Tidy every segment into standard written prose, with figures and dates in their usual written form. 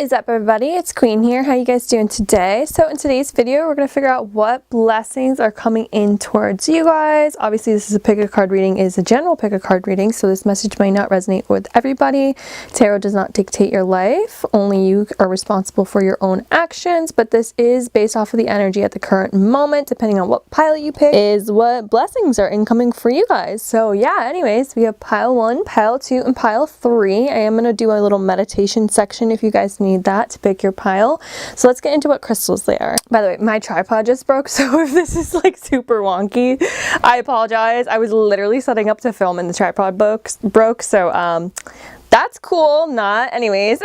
is up, everybody? It's Queen here. How you guys doing today? So in today's video, we're going to figure out what blessings are coming in towards you guys. Obviously, this is a pick a card reading, is a general pick a card reading, so this message might not resonate with everybody. Tarot does not dictate your life. Only you are responsible for your own actions, but this is based off of the energy at the current moment, depending on what pile you pick, is what blessings are incoming for you guys. So yeah, anyways, we have pile 1, pile 2, and pile 3. I am going to do a little meditation section if you guys need that to pick your pile. So let's get into what crystals they are. By the way, my tripod just broke, so if this is like super wonky, I apologize. I was literally setting up to film and the tripod broke, so that's cool, not anyways.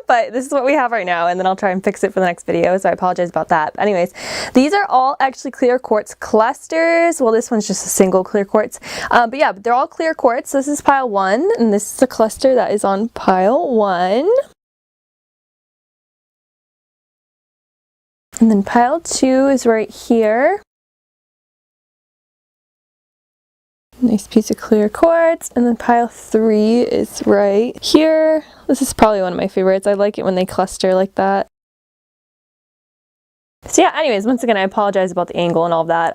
But this is what we have right now, and then I'll try and fix it for the next video, so I apologize about that. But anyways, these are all actually clear quartz clusters. Well, this one's just a single clear quartz, but yeah, they're all clear quartz. This is pile 1, and this is the cluster that is on pile 1. And then pile 2 is right here. Nice piece of clear quartz. And then pile 3 is right here. This is probably one of my favorites. I like it when they cluster like that. So yeah, anyways, once again, I apologize about the angle and all of that.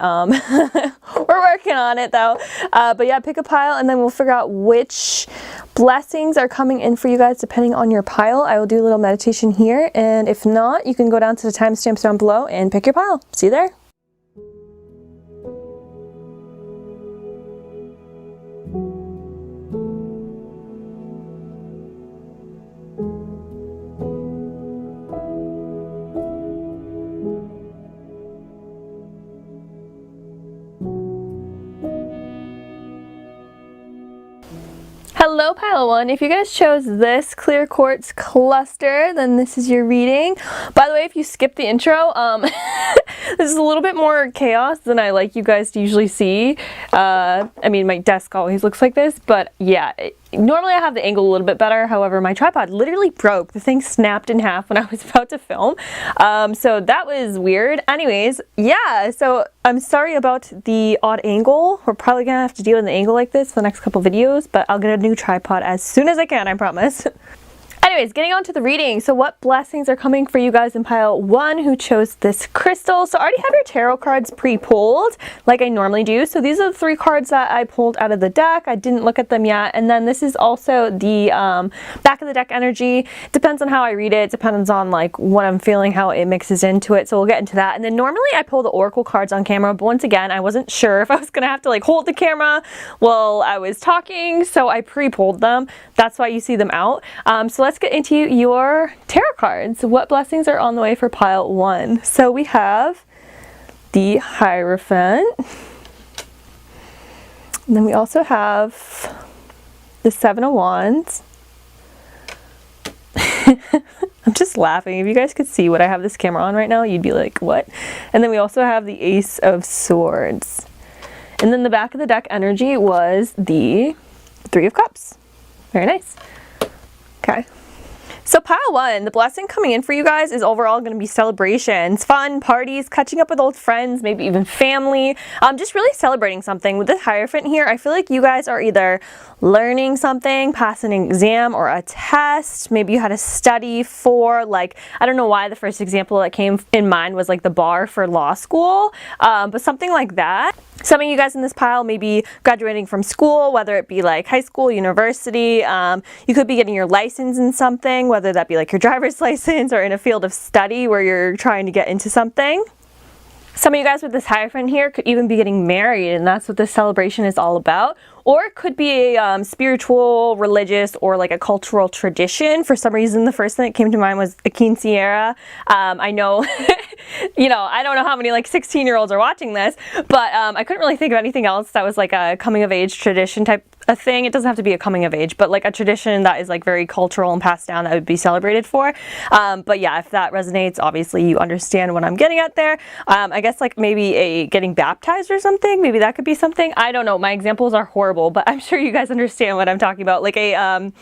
We're working on it though. But yeah, pick a pile and then we'll figure out which blessings are coming in for you guys depending on your pile. I will do a little meditation here, and if not, you can go down to the timestamps down below and pick your pile. See you there. Hello pile 1, if you guys chose this clear quartz cluster, then this is your reading. By the way, if you skip the intro, this is a little bit more chaos than I like you guys to usually see. I mean, my desk always looks like this, but yeah, normally I have the angle a little bit better. However, my tripod literally broke. The thing snapped in half when I was about to film. So that was weird. Anyways, yeah, so I'm sorry about the odd angle. We're probably gonna have to deal with an angle like this for the next couple videos, but I'll get a new tripod as soon as I can, I promise. Anyways, getting on to the reading. So what blessings are coming for you guys in pile 1 who chose this crystal? So I already have your tarot cards pre-pulled like I normally do. So these are the 3 cards that I pulled out of the deck. I didn't look at them yet. And then this is also the back of the deck energy. Depends on how I read it. Depends on like what I'm feeling, how it mixes into it. So we'll get into that. And then normally I pull the oracle cards on camera, but once again, I wasn't sure if I was gonna have to like hold the camera while I was talking. So I pre-pulled them. That's why you see them out. So let's get into your tarot cards. What blessings are on the way for pile 1? So we have the Hierophant. And then we also have the 7 of Wands. I'm just laughing. If you guys could see what I have this camera on right now, you'd be like, what? And then we also have the Ace of Swords. And then the back of the deck energy was the 3 of Cups. Very nice. Okay. So pile 1, the blessing coming in for you guys is overall going to be celebrations, fun, parties, catching up with old friends, maybe even family. Just really celebrating something. With this Hierophant here, I feel like you guys are either learning something, passing an exam or a test. Maybe you had to study for, like, I don't know why the first example that came in mind was like the bar for law school, but something like that. Some of you guys in this pile may be graduating from school, whether it be like high school, university. You could be getting your license in something, whether that be like your driver's license or in a field of study where you're trying to get into something. Some of you guys with this Hierophant here could even be getting married, and that's what this celebration is all about. Or it could be a spiritual, religious, or like a cultural tradition. For some reason, the first thing that came to mind was a quinceañera. I know, you know, I don't know how many like 16-year-olds are watching this, but I couldn't really think of anything else that was like a coming of age tradition type of thing. It doesn't have to be a coming of age, but like a tradition that is like very cultural and passed down that would be celebrated for. But yeah, if that resonates, obviously you understand what I'm getting at there. I guess like maybe a getting baptized or something. Maybe that could be something. I don't know. My examples are horrible, but I'm sure you guys understand what I'm talking about. Like a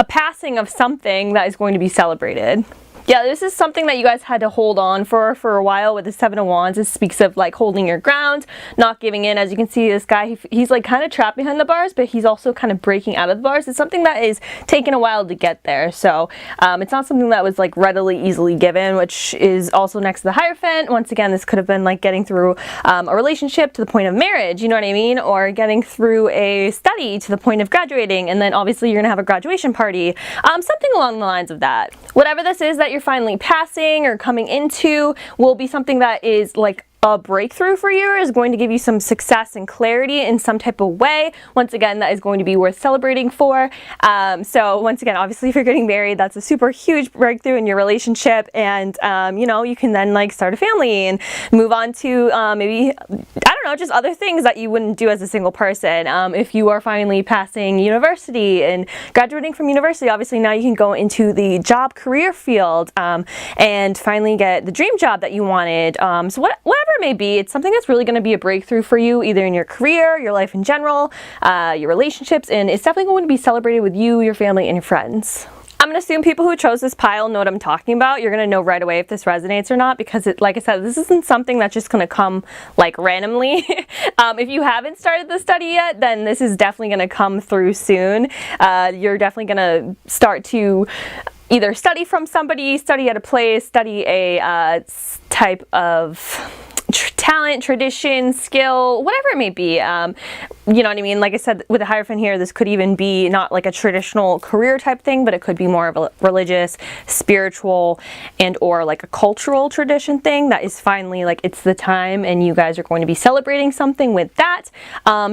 passing of something that is going to be celebrated. Yeah, this is something that you guys had to hold on for a while with the Seven of Wands. It speaks of like holding your ground, not giving in. As you can see, this guy, he's like kind of trapped behind the bars, but he's also kind of breaking out of the bars. It's something that is taking a while to get there. So it's not something that was like readily, easily given, which is also next to the Hierophant. Once again, this could have been like getting through a relationship to the point of marriage, you know what I mean? Or getting through a study to the point of graduating, and then obviously you're gonna have a graduation party. Something along the lines of that. Whatever this is that you're finally passing or coming into will be something that is like a breakthrough for you, is going to give you some success and clarity in some type of way. Once again, that is going to be worth celebrating for. So once again, obviously if you're getting married, that's a super huge breakthrough in your relationship, and you know, you can then like start a family and move on to maybe, I don't know, just other things that you wouldn't do as a single person. If you are finally passing university and graduating from university, obviously now you can go into the job career field and finally get the dream job that you wanted. So whatever it may be, it's something that's really going to be a breakthrough for you, either in your career, your life in general, your relationships, and it's definitely going to be celebrated with you, your family, and your friends. I'm going to assume people who chose this pile know what I'm talking about. You're going to know right away if this resonates or not, because it, like I said, this isn't something that's just going to come like randomly. If you haven't started the study yet, then this is definitely going to come through soon. You're definitely going to start to either study from somebody, study at a place, study a type of talent, tradition, skill, whatever it may be. You know what I mean? Like I said, with the Hierophant here, this could even be not like a traditional career type thing, but it could be more of a religious, spiritual, and or like a cultural tradition thing that is finally like, it's the time and you guys are going to be celebrating something with that.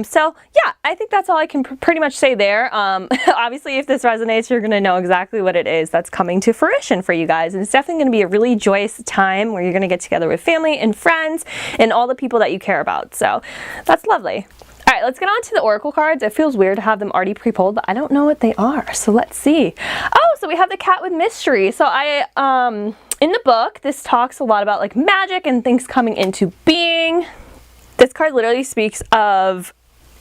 So yeah, I think that's all I can pretty much say there. Obviously, if this resonates, you're going to know exactly what it is that's coming to fruition for you guys. And it's definitely going to be a really joyous time where you're going to get together with family and friends and all the people that you care about. So that's lovely. All right, let's get on to the oracle cards. It feels weird to have them already pre-pulled, but I don't know what they are. So let's see. Oh, so we have the cat with mystery. So in the book, this talks a lot about like magic and things coming into being. This card literally speaks of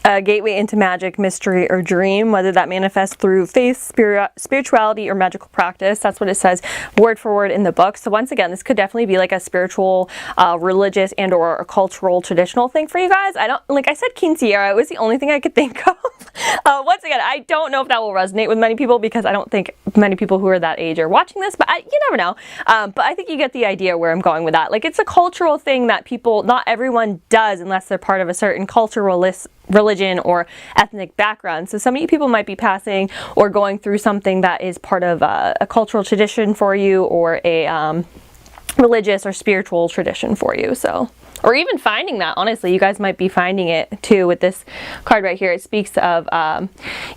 a gateway into magic, mystery, or dream, whether that manifests through faith, spirituality, or magical practice. That's what it says word for word in the book. So once again, this could definitely be like a spiritual, religious, and or a cultural, traditional thing for you guys. I don't, like I said, quinceañera, it was the only thing I could think of. Once again, I don't know if that will resonate with many people, because I don't think many people who are that age are watching this, but you never know. But I think you get the idea where I'm going with that. Like, it's a cultural thing that people, not everyone does unless they're part of a certain cultural religion or ethnic background. So some of you people might be passing or going through something that is part of a cultural tradition for you, or a religious or spiritual tradition for you. So, or even finding that, honestly, you guys might be finding it too with this card right here. It speaks of,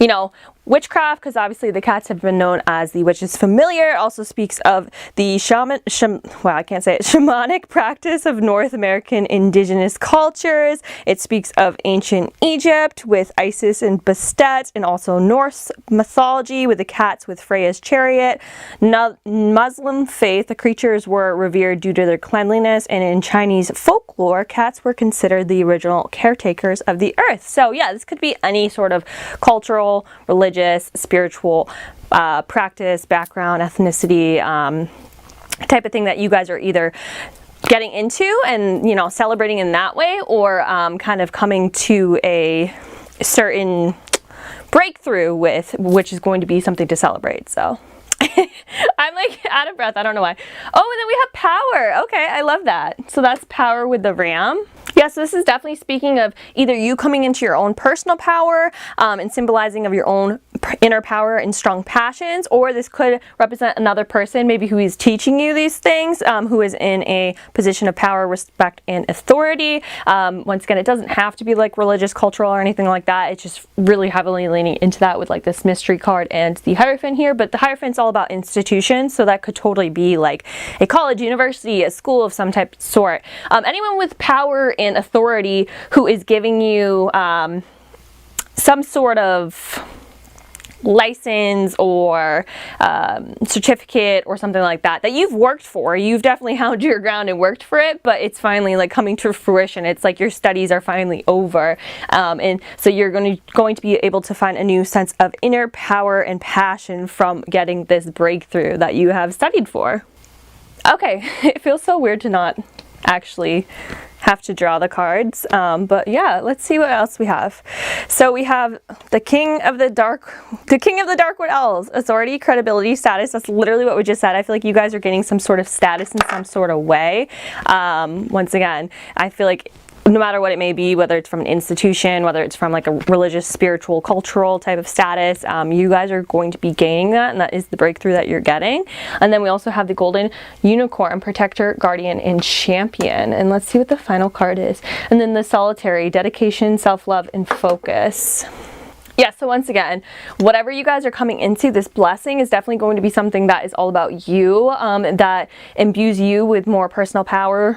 you know, witchcraft, because obviously the cats have been known as the witch's familiar. It also speaks of the shamanic practice of North American indigenous cultures. It speaks of ancient Egypt with Isis and Bastet, and also Norse mythology with the cats with Freya's chariot. Muslim faith, the creatures were revered due to their cleanliness, and in Chinese folklore, cats were considered the original caretakers of the earth. So yeah, this could be any sort of cultural, religious, spiritual practice, background, ethnicity, type of thing that you guys are either getting into and, you know, celebrating in that way, or kind of coming to a certain breakthrough with, which is going to be something to celebrate. So I'm like out of breath. I don't know why. Oh, and then we have power. Okay, I love that. So that's power with the ram. Yeah, so this is definitely speaking of either you coming into your own personal power and symbolizing of your own inner power and strong passions, or this could represent another person maybe who is teaching you these things, who is in a position of power, respect, and authority. Once again, it doesn't have to be like religious, cultural, or anything like that. It's just really heavily leaning into that with like this mystery card and the Hierophant here. But the Hierophant's all about institutions, so that could totally be like a college, university, a school of some type sort. Anyone with power and authority who is giving you some sort of license or certificate or something like that that you've worked for. You've definitely held your ground and worked for it, but it's finally like coming to fruition. It's like your studies are finally over, and so you're going to be able to find a new sense of inner power and passion from getting this breakthrough that you have studied for. Okay, it feels so weird to not actually have to draw the cards, but yeah, let's see what else we have. So we have the King of the Darkwood Elves. Authority, credibility, status. That's literally what we just said. I feel like you guys are getting some sort of status in some sort of way. Once again, I feel like no matter what it may be, whether it's from an institution, whether it's from like a religious, spiritual, cultural type of status, you guys are going to be gaining that, and that is the breakthrough that you're getting. And then we also have the Golden Unicorn, Protector, Guardian, and Champion. And let's see what the final card is. And then the Solitary, Dedication, Self-Love, and Focus. Yeah, so once again, whatever you guys are coming into, this blessing is definitely going to be something that is all about you, that imbues you with more personal power,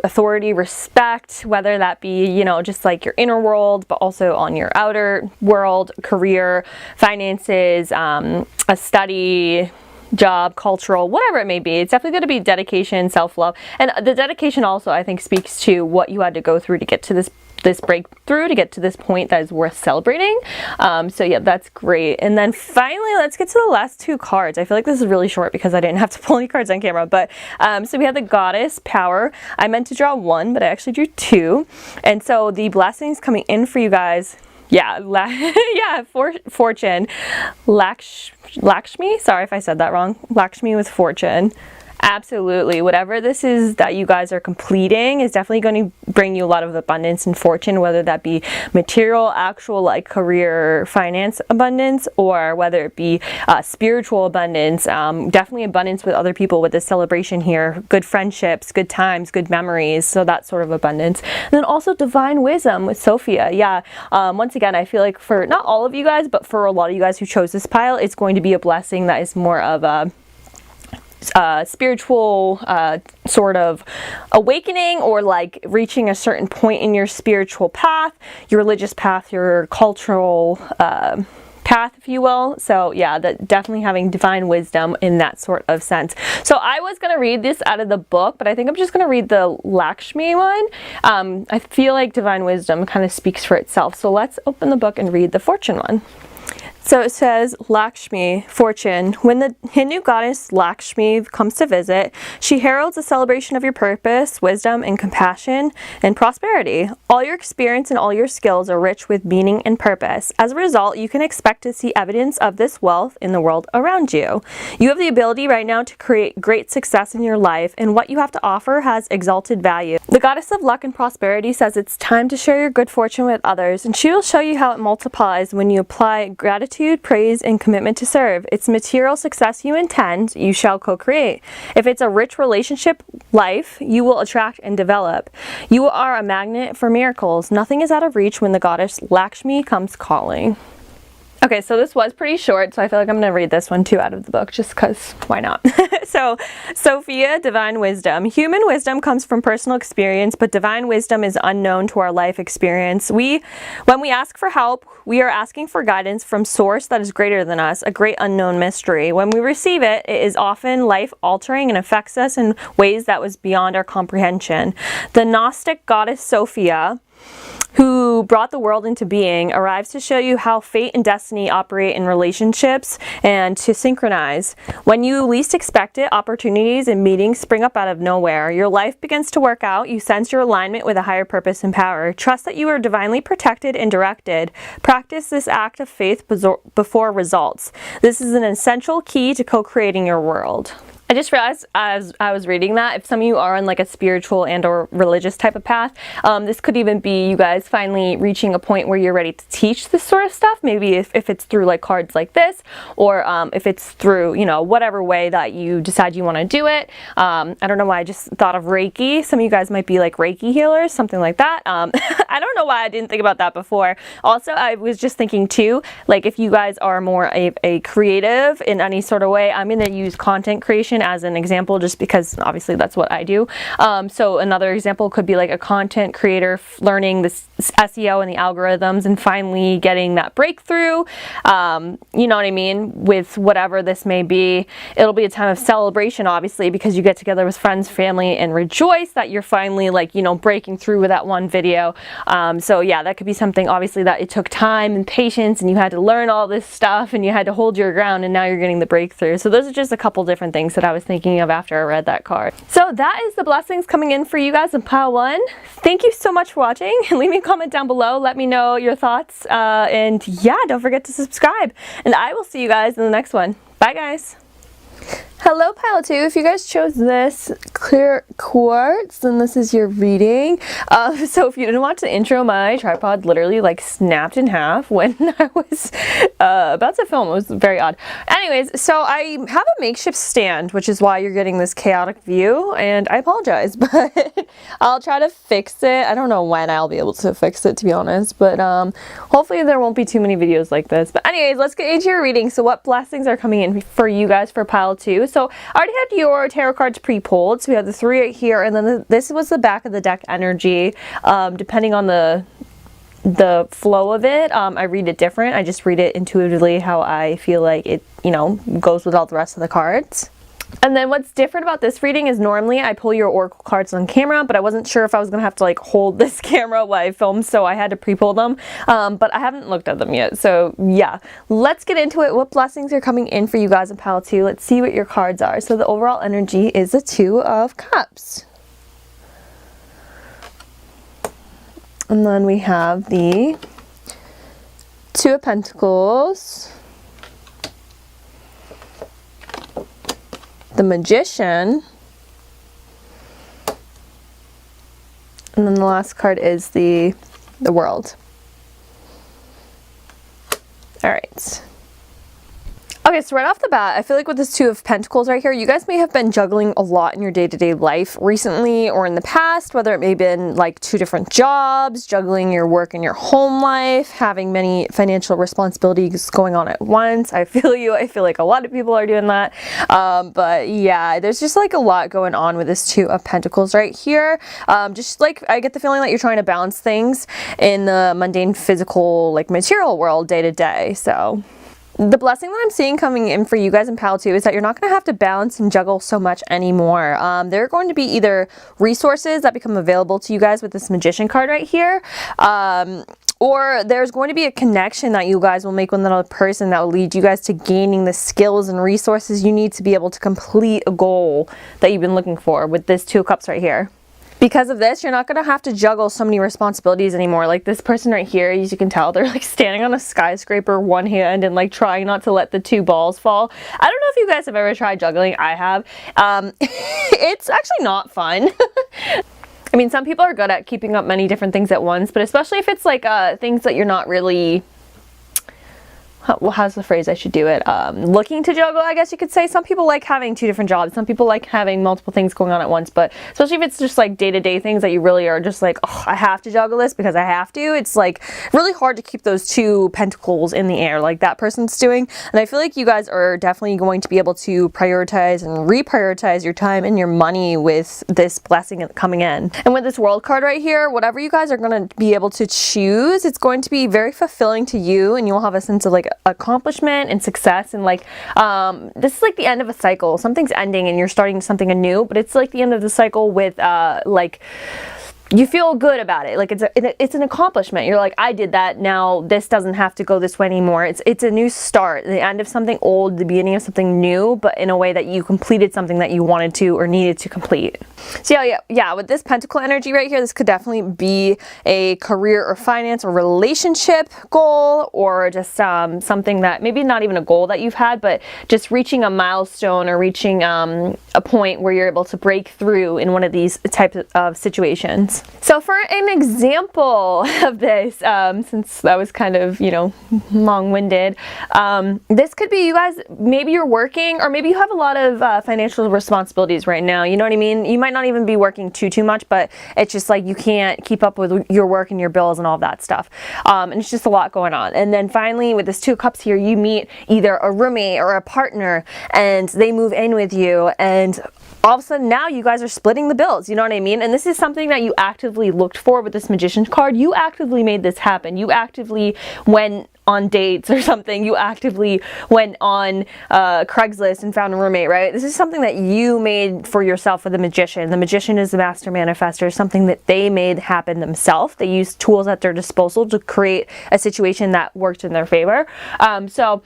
authority, respect, whether that be, you know, just like your inner world, but also on your outer world, career, finances, a study, job, cultural, whatever it may be. It's definitely going to be dedication, self-love. And the dedication also, I think, speaks to what you had to go through to get to this breakthrough, to get to this point that is worth celebrating. So yeah, that's great. And then finally, let's get to the last two cards. I feel like this is really short because I didn't have to pull any cards on camera, but so we have the Goddess, Power. I meant to draw one, but I actually drew two. And so the blessings coming in for you guys, yeah, Fortune, Lakshmi, sorry if I said that wrong, Lakshmi with Fortune. Absolutely. Whatever this is that you guys are completing is definitely going to bring you a lot of abundance and fortune, whether that be material, actual like career, finance abundance, or whether it be spiritual abundance, definitely abundance with other people with this celebration here, good friendships, good times, good memories, so that sort of abundance. And then also divine wisdom with Sophia. Yeah, once again, I feel like for not all of you guys, but for a lot of you guys who chose this pile, it's going to be a blessing that is more of a spiritual sort of awakening, or like reaching a certain point in your spiritual path, your religious path, your cultural path, if you will. So yeah, that definitely having divine wisdom in that sort of sense. So I was going to read this out of the book, but I think I'm just going to read the Lakshmi one. I feel like divine wisdom kind of speaks for itself. So let's open the book and read the fortune one. So it says, Lakshmi, fortune. When the Hindu goddess Lakshmi comes to visit, she heralds a celebration of your purpose, wisdom, and compassion, and prosperity. All your experience and all your skills are rich with meaning and purpose. As a result, you can expect to see evidence of this wealth in the world around you. You have the ability right now to create great success in your life, and what you have to offer has exalted value. The goddess of luck and prosperity says it's time to share your good fortune with others, and she will show you how it multiplies when you apply gratitude, praise, and commitment to serve. It's material success you intend, you shall co-create. If it's a rich relationship life, you will attract and develop. You are a magnet for miracles. Nothing is out of reach when the goddess Lakshmi comes calling. Okay, so this was pretty short, so I feel like I'm going to read this one too out of the book, just because why not? So, Sophia, divine wisdom. Human wisdom comes from personal experience, but divine wisdom is unknown to our life experience. When we ask for help, we are asking for guidance from source that is greater than us, a great unknown mystery. When we receive it, it is often life-altering and affects us in ways that was beyond our comprehension. The Gnostic goddess Sophia, who brought the world into being, arrives to show you how fate and destiny operate in relationships and to synchronize. When you least expect it, opportunities and meetings spring up out of nowhere. Your life begins to work out. You sense your alignment with a higher purpose and power. Trust that you are divinely protected and directed. Practice this act of faith before results. This is an essential key to co-creating your world. I just realized as I was reading that, if some of you are on like a spiritual and or religious type of path, this could even be you guys finally reaching a point where you're ready to teach this sort of stuff. Maybe if it's through like cards like this, or if it's through, you know, whatever way that you decide you want to do it. I don't know why I just thought of Reiki. Some of you guys might be like Reiki healers, something like that. I don't know why I didn't think about that before. Also, I was just thinking too, like if you guys are more a creative in any sort of way, I'm going to use content creation as an example, just because obviously that's what I do. So another example could be like a content creator learning this SEO and the algorithms and finally getting that breakthrough. You know what I mean? With whatever this may be, it'll be a time of celebration, obviously, because you get together with friends, family, and rejoice that you're finally, like, you know, breaking through with that one video. So yeah, that could be something obviously that it took time and patience, and you had to learn all this stuff and you had to hold your ground, and now you're getting the breakthrough. So those are just a couple different things that I was thinking of after I read that card. So that is the blessings coming in for you guys in pile 1. Thank you so much for watching, and leave me a comment down below. Let me know your thoughts, and yeah, don't forget to subscribe, and I will see you guys in the next one. Bye guys. Hello pile 2, if you guys chose this clear quartz, then this is your reading. So if you didn't watch the intro, my tripod literally like snapped in half when I was about to film. It was very odd. Anyways, so I have a makeshift stand, which is why you're getting this chaotic view, and I apologize, but I'll try to fix it. I don't know when I'll be able to fix it, to be honest, but hopefully there won't be too many videos like this. But anyways, let's get into your reading. So what blessings are coming in for you guys for pile 2? So I already had your tarot cards pre-pulled. So we have the 3 right here, and then this was the back of the deck energy. Depending on the flow of it, I read it different. I just read it intuitively how I feel like it, you know, goes with all the rest of the cards. And then what's different about this reading is normally I pull your oracle cards on camera, but I wasn't sure if I was gonna have to like hold this camera while I film, so I had to pre-pull them. But I haven't looked at them yet, so yeah. Let's get into it. What blessings are coming in for you guys in pile 2? Let's see what your cards are. So the overall energy is the 2 of Cups. And then we have the 2 of Pentacles, the Magician, and then the last card is the World. All right. Okay, so right off the bat, I feel like with this 2 of Pentacles right here, you guys may have been juggling a lot in your day-to-day life recently or in the past, whether it may have been like 2 different jobs, juggling your work and your home life, having many financial responsibilities going on at once. I feel you. I feel like a lot of people are doing that. But yeah, there's just like a lot going on with this 2 of Pentacles right here. Just like I get the feeling that you're trying to balance things in the mundane, physical, like material world day to day. So the blessing that I'm seeing coming in for you guys in pile 2 is that you're not going to have to balance and juggle so much anymore. There are going to be either resources that become available to you guys with this Magician card right here, or there's going to be a connection that you guys will make with another person that will lead you guys to gaining the skills and resources you need to be able to complete a goal that you've been looking for with this 2 of Cups right here. Because of this, you're not going to have to juggle so many responsibilities anymore. Like this person right here, as you can tell, they're like standing on a skyscraper one hand and like trying not to let the 2 balls fall. I don't know if you guys have ever tried juggling. I have. It's actually not fun. I mean, some people are good at keeping up many different things at once, but especially if it's like things that you're not really... Well, how's the phrase I should do it? Looking to juggle, I guess you could say. Some people like having 2 different jobs. Some people like having multiple things going on at once. But especially if it's just like day-to-day things that you really are just like, oh, I have to juggle this because I have to. It's like really hard to keep those 2 pentacles in the air like that person's doing. And I feel like you guys are definitely going to be able to prioritize and reprioritize your time and your money with this blessing coming in. And with this World card right here, whatever you guys are going to be able to choose, it's going to be very fulfilling to you, and you'll have a sense of like accomplishment and success, and like this is like the end of a cycle. Something's ending and you're starting something anew, but it's like the end of the cycle with like you feel good about it. Like it's an accomplishment. You're like, I did that. Now this doesn't have to go this way anymore. It's a new start, the end of something old, the beginning of something new, but in a way that you completed something that you wanted to or needed to complete. So yeah, with this Pentacle energy right here, this could definitely be a career or finance or relationship goal, or just something that maybe not even a goal that you've had, but just reaching a milestone or reaching a point where you're able to break through in one of these types of situations. So for an example of this, since that was kind of, you know, long-winded, this could be you guys, maybe you're working, or maybe you have a lot of financial responsibilities right now. You know what I mean? You might not even be working too much, but it's just like you can't keep up with your work and your bills and all that stuff. And it's just a lot going on. And then finally, with this 2 of Cups here, you meet either a roommate or a partner, and they move in with you, and all of a sudden now you guys are splitting the bills. You know what I mean? And this is something that you actively looked for with this Magician card. You actively made this happen. You actively went on dates or something. You actively went on Craigslist and found a roommate, right? This is something that you made for yourself with the Magician. The Magician is the master manifestor, something that they made happen themselves. They used tools at their disposal to create a situation that worked in their favor. So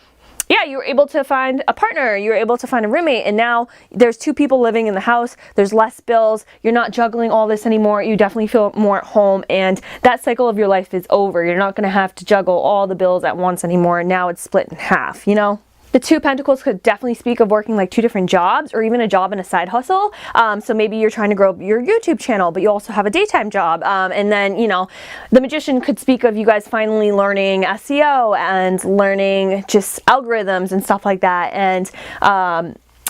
yeah, you were able to find a partner, you were able to find a roommate, and now there's 2 people living in the house, there's less bills, you're not juggling all this anymore, you definitely feel more at home, and that cycle of your life is over. You're not going to have to juggle all the bills at once anymore. Now it's split in half, you know? The 2 Pentacles could definitely speak of working like 2 different jobs, or even a job and a side hustle. So maybe you're trying to grow your YouTube channel, but you also have a daytime job. And then, you know, the Magician could speak of you guys finally learning SEO and learning just algorithms and stuff like that. And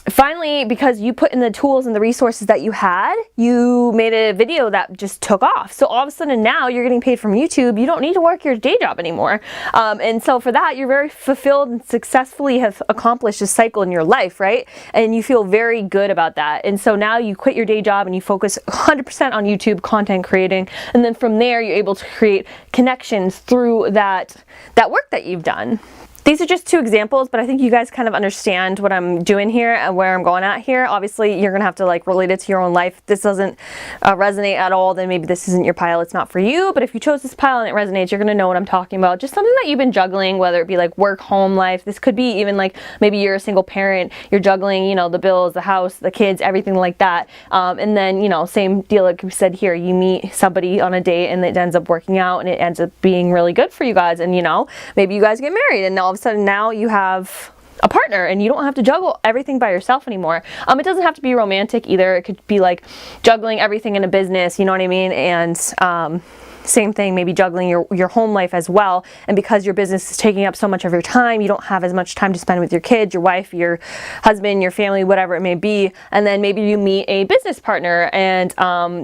finally, because you put in the tools and the resources that you had, you made a video that just took off. So all of a sudden now you're getting paid from YouTube. You don't need to work your day job anymore. And so for that, you're very fulfilled and successfully have accomplished a cycle in your life, right? And you feel very good about that. And so now you quit your day job and you focus 100% on YouTube content creating. And then from there, you're able to create connections through that work that you've done. These are just 2 examples, but I think you guys kind of understand what I'm doing here and where I'm going at here. Obviously, you're going to have to like relate it to your own life. If this doesn't resonate at all, then maybe this isn't your pile. It's not for you. But if you chose this pile and it resonates, you're going to know what I'm talking about. Just something that you've been juggling, whether it be like work, home life. This could be even like maybe you're a single parent. You're juggling, you know, the bills, the house, the kids, everything like that. And then, you know, same deal like we said here. You meet somebody on a date and it ends up working out and it ends up being really good for you guys. And, you know, maybe you guys get married and all of a sudden now you have a partner and you don't have to juggle everything by yourself anymore. It doesn't have to be romantic either. It could be like juggling everything in a business, you know what I mean? And same thing, maybe juggling your home life as well. And because your business is taking up so much of your time, you don't have as much time to spend with your kids, your wife, your husband, your family, whatever it may be. And then maybe you meet a business partner and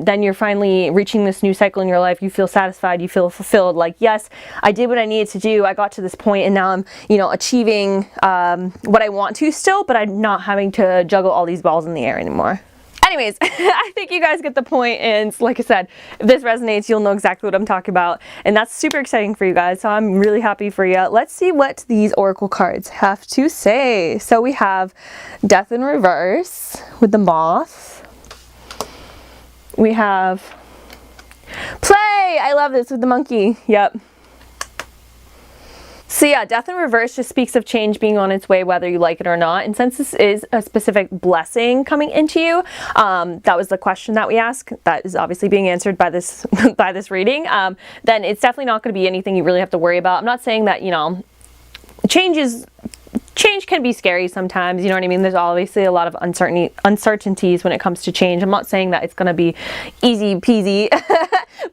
then you're finally reaching this new cycle in your life. You feel satisfied, you feel fulfilled, like, yes, I did what I needed to do. I got to this point and now I'm, you know, achieving what I want to still, but I'm not having to juggle all these balls in the air anymore. Anyways, I think you guys get the point, and like I said, if this resonates, you'll know exactly what I'm talking about, and that's super exciting for you guys, so I'm really happy for you. Let's see what these oracle cards have to say. So we have Death in Reverse with the Moth. We have Play! I love this with the monkey. Yep. So yeah, Death in Reverse just speaks of change being on its way, whether you like it or not. And since this is a specific blessing coming into you, that was the question that we asked. That is obviously being answered by this by this reading. Then it's definitely not going to be anything you really have to worry about. I'm not saying that, you know, change can be scary sometimes, you know what I mean? There's obviously a lot of uncertainties when it comes to change. I'm not saying that it's going to be easy peasy,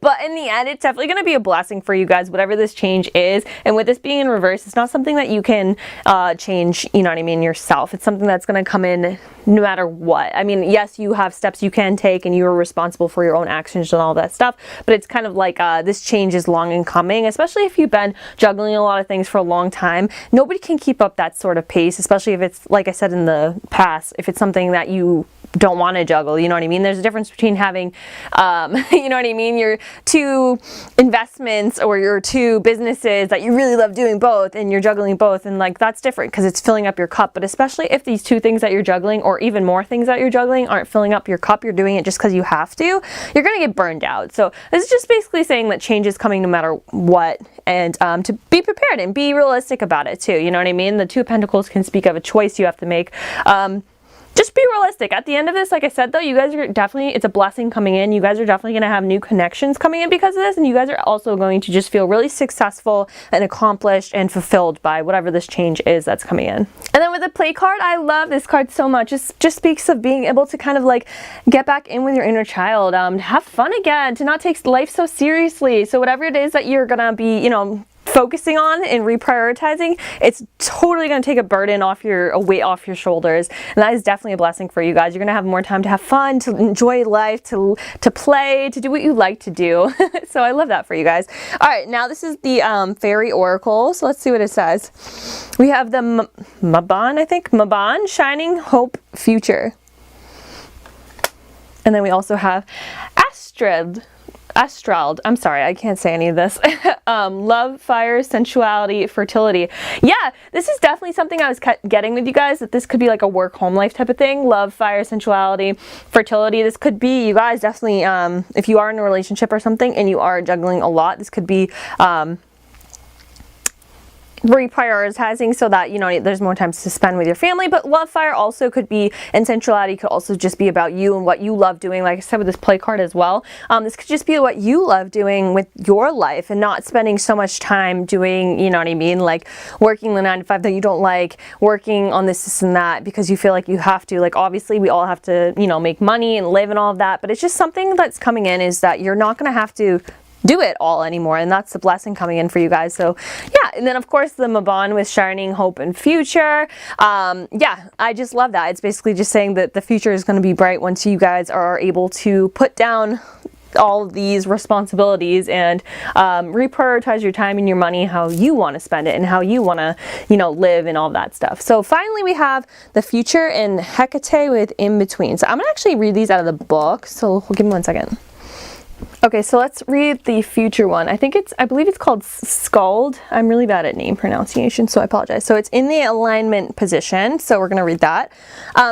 but in the end, it's definitely going to be a blessing for you guys, whatever this change is. And with this being in reverse, it's not something that you can change, you know what I mean, yourself. It's something that's going to come in no matter what. I mean, yes, you have steps you can take and you are responsible for your own actions and all that stuff, but it's kind of like this change is long in coming, especially if you've been juggling a lot of things for a long time. Nobody can keep up that sort of pace, especially if it's, like I said in the past, if it's something that you don't want to juggle, you know what I mean? There's a difference between having, you know what I mean, your 2 investments or your 2 businesses that you really love doing both and you're juggling both, and like that's different because it's filling up your cup. But especially if these 2 things that you're juggling or even more things that you're juggling aren't filling up your cup, you're doing it just because you have to, you're going to get burned out. So this is just basically saying that change is coming no matter what, and to be prepared and be realistic about it too, you know what I mean? The 2 of Pentacles can speak of a choice you have to make. Just be realistic. At the end of this, like I said though, you guys are definitely, it's a blessing coming in. You guys are definitely going to have new connections coming in because of this, and you guys are also going to just feel really successful and accomplished and fulfilled by whatever this change is that's coming in. And then with the Play card, I love this card so much. It just speaks of being able to kind of like get back in with your inner child, have fun again, to not take life so seriously. So whatever it is that you're gonna be, you know, focusing on and reprioritizing, it's totally going to take a burden off a weight off your shoulders, and that is definitely a blessing for you guys. You're going to have more time to have fun, to enjoy life, to play, to do what you like to do. So I love that for you guys. All right, now this is the Fairy Oracle, so let's see what it says. We have the Maban, I think, Maban, Shining Hope Future. And then we also have Astrald, I'm sorry, I can't say any of this. Love, fire, sensuality, fertility. Yeah, this is definitely something I was getting with you guys, that this could be like a work home life type of thing. Love, fire, sensuality, fertility. This could be, you guys definitely, if you are in a relationship or something and you are juggling a lot, this could be reprioritizing so that, you know, there's more time to spend with your family. But love fire also could be, and sensuality could also just be about you and what you love doing, like I said with this play card as well. This could just be what you love doing with your life and not spending so much time doing, you know what I mean, like working the 9 to 5 that you don't like, working on this and that because you feel like you have to. Like obviously we all have to, you know, make money and live and all of that, but it's just something that's coming in is that you're not going to have to do it all anymore, and that's the blessing coming in for you guys. So yeah, and then of course the Maban with shining hope and future. Yeah, I just love that. It's basically just saying that the future is going to be bright once you guys are able to put down all of these responsibilities and reprioritize your time and your money how you want to spend it and how you want to, you know, live and all that stuff. So finally we have the future and Hecate with in between. So I'm gonna actually read these out of the book, so give me 1 second. Okay, so let's read the future one. I believe it's called Scald. I'm really bad at name pronunciation, so I apologize. So it's in the alignment position, so we're going to read that.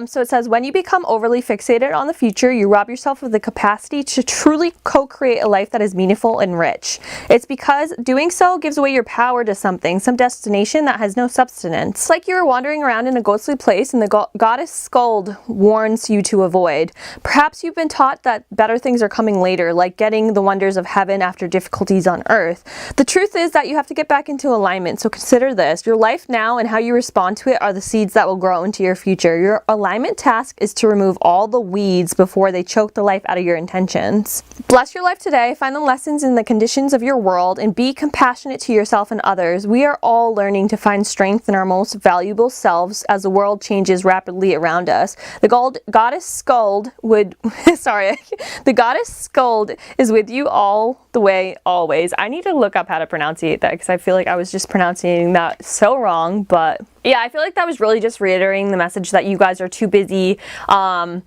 So it says, when you become overly fixated on the future, you rob yourself of the capacity to truly co-create a life that is meaningful and rich. It's because doing so gives away your power to something, some destination that has no substance. It's like you're wandering around in a ghostly place and the goddess Scald warns you to avoid. Perhaps you've been taught that better things are coming later, like getting the wonders of heaven after difficulties on earth. The truth is that you have to get back into alignment, so consider this. Your life now and how you respond to it are the seeds that will grow into your future. Your alignment task is to remove all the weeds before they choke the life out of your intentions. Bless your life today, find the lessons in the conditions of your world, and be compassionate to yourself and others. We are all learning to find strength in our most valuable selves as the world changes rapidly around us. The goddess Skuld would, the goddess Skuld is with you all the way, always. I need to look up how to pronunciate that because I feel like I was just pronouncing that so wrong. But yeah, I feel like that was really just reiterating the message that you guys are too busy trying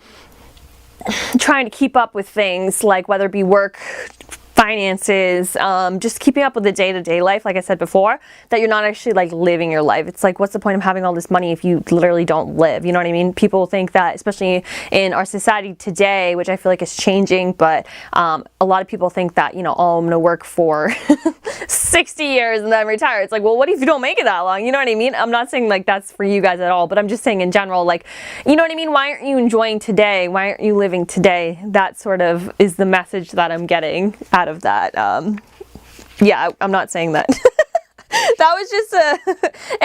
to keep up with things, like whether it be work, finances, just keeping up with the day-to-day life, like I said before, that you're not actually like living your life. It's like, what's the point of having all this money if you literally don't live? You know what I mean? People think that, especially in our society today, which I feel like is changing, but a lot of people think that, you know, oh, I'm gonna work for 60 years and then retire. It's like, well, what if you don't make it that long? You know what I mean? I'm not saying like that's for you guys at all, but I'm just saying in general, like, you know what I mean? Why aren't you enjoying today? Why aren't you living today? That sort of is the message that I'm getting out of that. Yeah, I'm not saying that. That was just a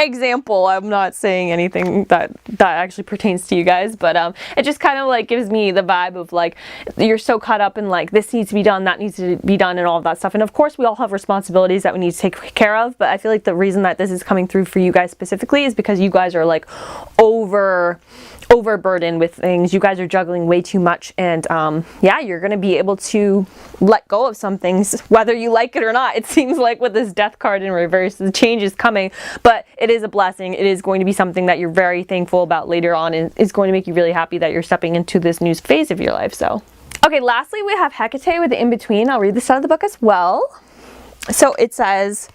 example. I'm not saying anything that actually pertains to you guys, but it just kind of like gives me the vibe of like you're so caught up in like this needs to be done, that needs to be done, and all of that stuff. And of course we all have responsibilities that we need to take care of, but I feel like the reason that this is coming through for you guys specifically is because you guys are like overburdened with things. You guys are juggling way too much, and yeah, you're gonna be able to let go of some things whether you like it or not. It seems like with this death card in reverse, the change is coming, but it is a blessing. It is going to be something that you're very thankful about later on, and is going to make you really happy that you're stepping into this new phase of your life. So okay, lastly we have Hecate with the in-between. I'll read this out of the book as well. So it says,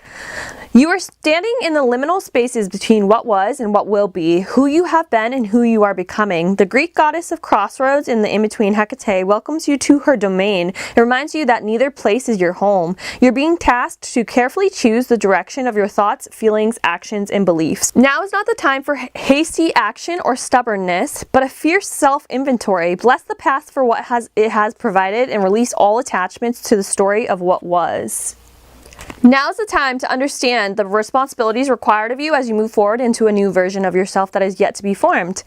you are standing in the liminal spaces between what was and what will be, who you have been and who you are becoming. The Greek goddess of crossroads in the in-between, Hecate, welcomes you to her domain. It reminds you that neither place is your home. You're being tasked to carefully choose the direction of your thoughts, feelings, actions, and beliefs. Now is not the time for hasty action or stubbornness, but a fierce self-inventory. Bless the past for what it has provided and release all attachments to the story of what was. Now's the time to understand the responsibilities required of you as you move forward into a new version of yourself that is yet to be formed.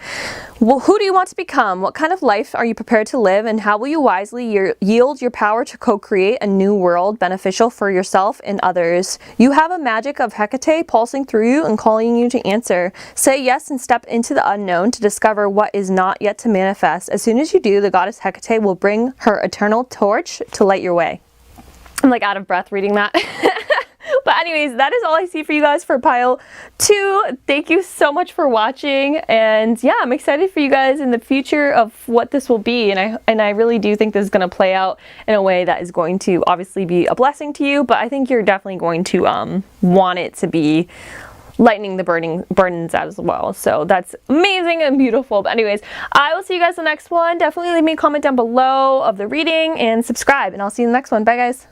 Well, who do you want to become? What kind of life are you prepared to live? And how will you wisely yield your power to co-create a new world beneficial for yourself and others? You have a magic of Hecate pulsing through you and calling you to answer. Say yes and step into the unknown to discover what is not yet to manifest. As soon as you do, the goddess Hecate will bring her eternal torch to light your way. I'm like out of breath reading that. But anyways, that is all I see for you guys for pile 2. Thank you so much for watching, and yeah, I'm excited for you guys in the future of what this will be, and I really do think this is going to play out in a way that is going to obviously be a blessing to you, but I think you're definitely going to want it to be lightening the burdens as well. So that's amazing and beautiful. But anyways, I will see you guys in the next one. Definitely leave me a comment down below of the reading and subscribe, and I'll see you in the next one. Bye guys.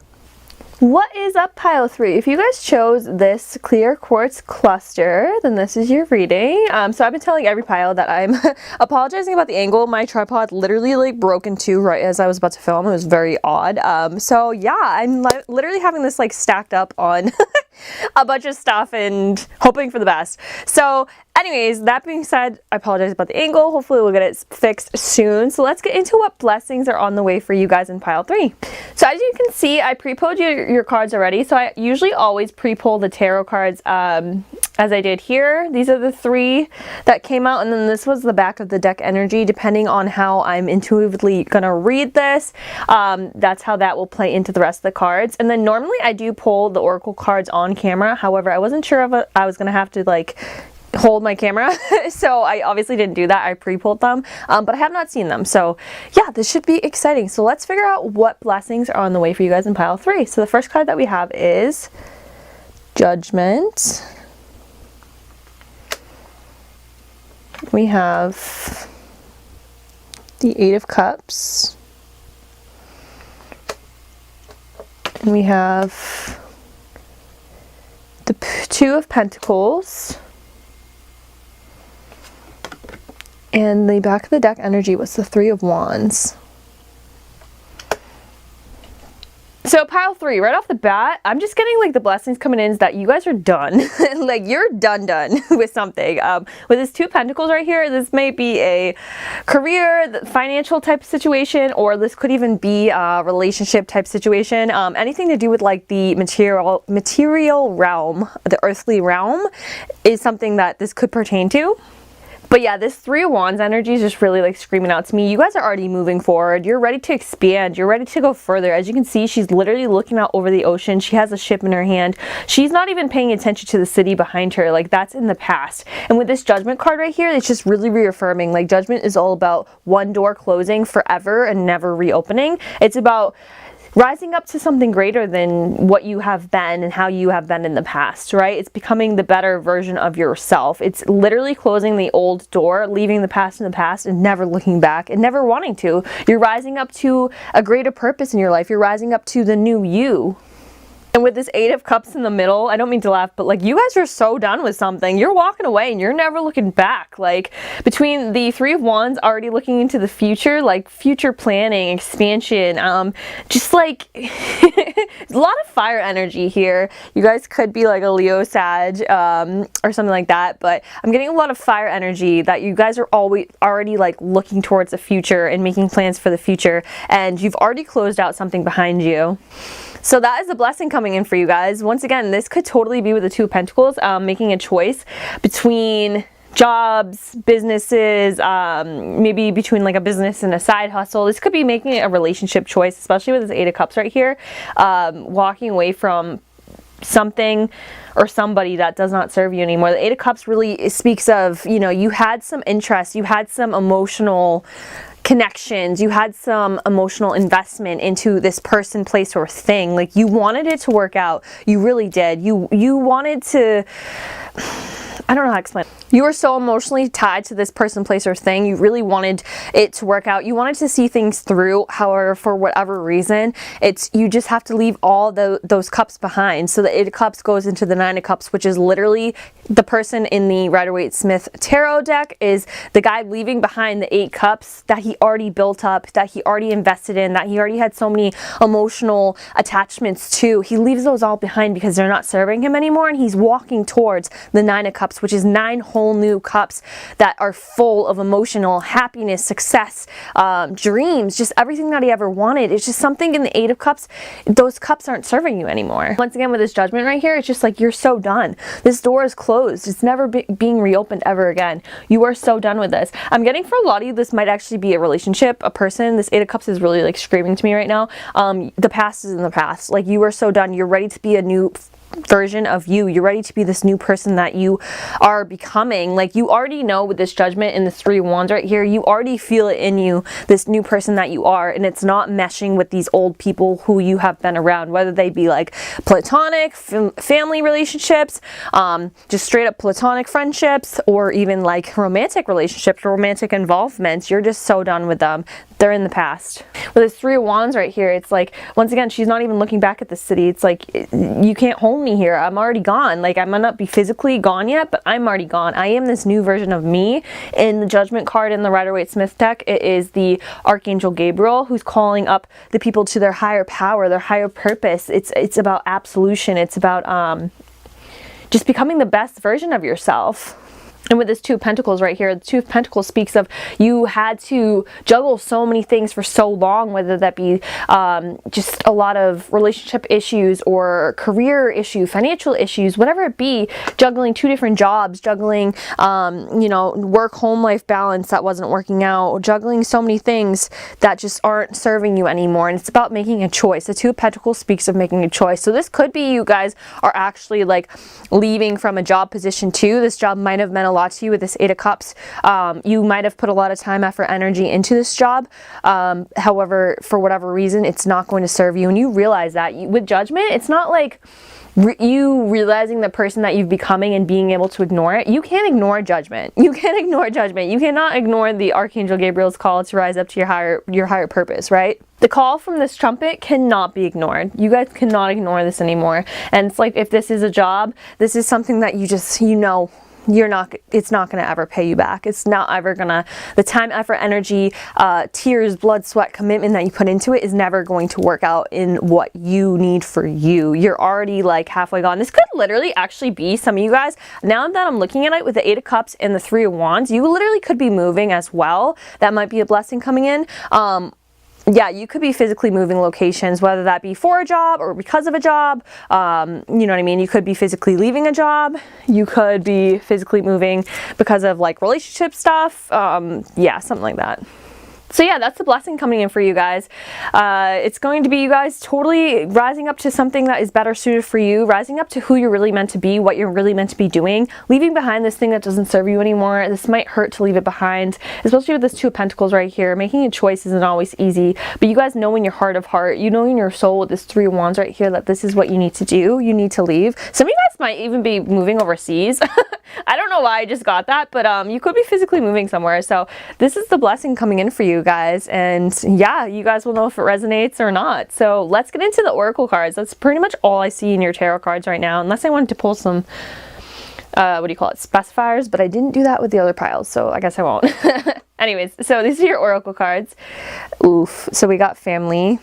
What is up, pile 3? If you guys chose this clear quartz cluster, then this is your reading. So I've been telling every pile that I'm apologizing about the angle. My tripod literally like broke in two right as I was about to film. It was very odd. So yeah, I'm literally having this like stacked up on a bunch of stuff and hoping for the best. So anyways, that being said, I apologize about the angle. Hopefully we'll get it fixed soon. So let's get into what blessings are on the way for you guys in pile 3. So as you can see, I pre-pulled your cards already. So I usually always pre-pull the tarot cards as I did here. These are the 3 that came out, and then this was the back of the deck energy. Depending on how I'm intuitively gonna read this, that's how that will play into the rest of the cards. And then normally I do pull the oracle cards on camera. However, I wasn't sure if I was gonna have to like hold my camera, so I obviously didn't do that. I pre-pulled them, but I have not seen them. So yeah, this should be exciting. So let's figure out what blessings are on the way for you guys in pile 3. So the first card that we have is Judgment. We have the 8 of Cups. And we have the 2 of Pentacles. And the back of the deck energy was the 3 of Wands. So pile 3, right off the bat, I'm just getting like the blessings coming in is that you guys are done. Like you're done with something. With this 2 of Pentacles right here, this may be a career, financial type situation, or this could even be a relationship type situation. Anything to do with like the material realm, the earthly realm, is something that this could pertain to. But yeah, this 3 of Wands energy is just really like screaming out to me. You guys are already moving forward. You're ready to expand. You're ready to go further. As you can see, she's literally looking out over the ocean. She has a ship in her hand. She's not even paying attention to the city behind her. Like that's in the past. And with this Judgment card right here, it's just really reaffirming. Like Judgment is all about one door closing forever and never reopening. It's about rising up to something greater than what you have been and how you have been in the past, right? It's becoming the better version of yourself. It's literally closing the old door, leaving the past in the past and never looking back and never wanting to. You're rising up to a greater purpose in your life. You're rising up to the new you. And with this 8 of Cups in the middle, I don't mean to laugh, but like you guys are so done with something. You're walking away and you're never looking back. Like between the 3 of Wands already looking into the future, like future planning, expansion, just like a lot of fire energy here. You guys could be like a Leo, Sag, or something like that, but I'm getting a lot of fire energy that you guys are already like looking towards the future and making plans for the future, and you've already closed out something behind you. So that is a blessing coming in for you guys. Once again, this could totally be with the 2 of Pentacles, making a choice between jobs, businesses, maybe between like a business and a side hustle. This could be making a relationship choice, especially with this 8 of Cups right here, walking away from something or somebody that does not serve you anymore. The 8 of Cups really speaks of, you know, you had some interest, you had some emotional connections, you had some emotional investment into this person, place, or thing. Like you wanted it to work out. You really did. You wanted to, I don't know how to explain. You were so emotionally tied to this person, place, or thing. You really wanted it to work out. You wanted to see things through. However, for whatever reason, you just have to leave all those cups behind. So the 8 of Cups goes into the 9 of Cups, which is literally the person in the Rider-Waite-Smith tarot deck is the guy leaving behind the 8 cups that he already built up, that he already invested in, that he already had so many emotional attachments to. He leaves those all behind because they're not serving him anymore, and he's walking towards the 9 of Cups, which is 9 whole new cups that are full of emotional happiness, success, dreams, just everything that he ever wanted. It's just something in the 8 of Cups, those cups aren't serving you anymore. Once again, with this Judgment right here, it's just like you're so done. This door is closed. It's never being reopened ever again. You are so done with this. I'm getting for a lot of you, this might actually be a relationship, a person. This 8 of Cups is really like screaming to me right now. The past is in the past. Like you are so done. You're ready to be a new version of you. You're ready to be this new person that you are becoming. Like you already know with this Judgment and the 3 of Wands right here, you already feel it in you, this new person that you are, and it's not meshing with these old people who you have been around, whether they be like platonic family relationships, just straight up platonic friendships, or even like romantic relationships, romantic involvements. You're just so done with them. They're in the past. With this Three of Wands right here, it's like, once again, she's not even looking back at the city. It's like, you can't hold me here. I'm already gone. Like, I might not be physically gone yet, but I'm already gone. I am this new version of me. In the Judgment card in the Rider-Waite-Smith deck, it is the Archangel Gabriel who's calling up the people to their higher power, their higher purpose. It's about absolution. It's about just becoming the best version of yourself. And with this Two of Pentacles right here, the Two of Pentacles speaks of you had to juggle so many things for so long, whether that be just a lot of relationship issues or career issues, financial issues, whatever it be, juggling 2 different jobs, juggling, you know, work-home life balance that wasn't working out, juggling so many things that just aren't serving you anymore. And it's about making a choice. The Two of Pentacles speaks of making a choice. So this could be you guys are actually like leaving from a job position too. This job might have meant a lot to you with this Eight of Cups. You might have put a lot of time, effort, energy into this job. However, for whatever reason, it's not going to serve you. And you realize that. With Judgment, it's not like you realizing the person that you've becoming and being able to ignore it. You can't ignore Judgment. You can't ignore Judgment. You cannot ignore the Archangel Gabriel's call to rise up to your higher purpose, right? The call from this trumpet cannot be ignored. You guys cannot ignore this anymore. And it's like, if this is a job, this is something that you just, you know, it's not going to ever pay you back. It's not ever going to, the time, effort, energy, tears, blood, sweat, commitment that you put into it is never going to work out in what you need for you. You're already like halfway gone. This could literally actually be some of you guys, now that I'm looking at it with the Eight of Cups and the Three of Wands, you literally could be moving as well. That might be a blessing coming in. Yeah, you could be physically moving locations, whether that be for a job or because of a job. You know what I mean? You could be physically leaving a job. You could be physically moving because of like relationship stuff. Yeah, something like that. So yeah, that's the blessing coming in for you guys. It's going to be you guys totally rising up to something that is better suited for you, rising up to who you're really meant to be, what you're really meant to be doing, leaving behind this thing that doesn't serve you anymore. This might hurt to leave it behind, especially with this Two of Pentacles right here. Making a choice isn't always easy, but you guys know in your heart of heart, you know in your soul with this Three of Wands right here that this is what you need to do. You need to leave. Some of you guys might even be moving overseas. I don't know why I just got that, but you could be physically moving somewhere. So this is the blessing coming in for you guys, and yeah, you guys will know if it resonates or not. So let's get into the oracle cards. That's pretty much all I see in your tarot cards right now, unless I wanted to pull some what do you call it, specifiers, but I didn't do that with the other piles, so I guess I won't. Anyways, so these are your oracle cards. Oof. So we got family.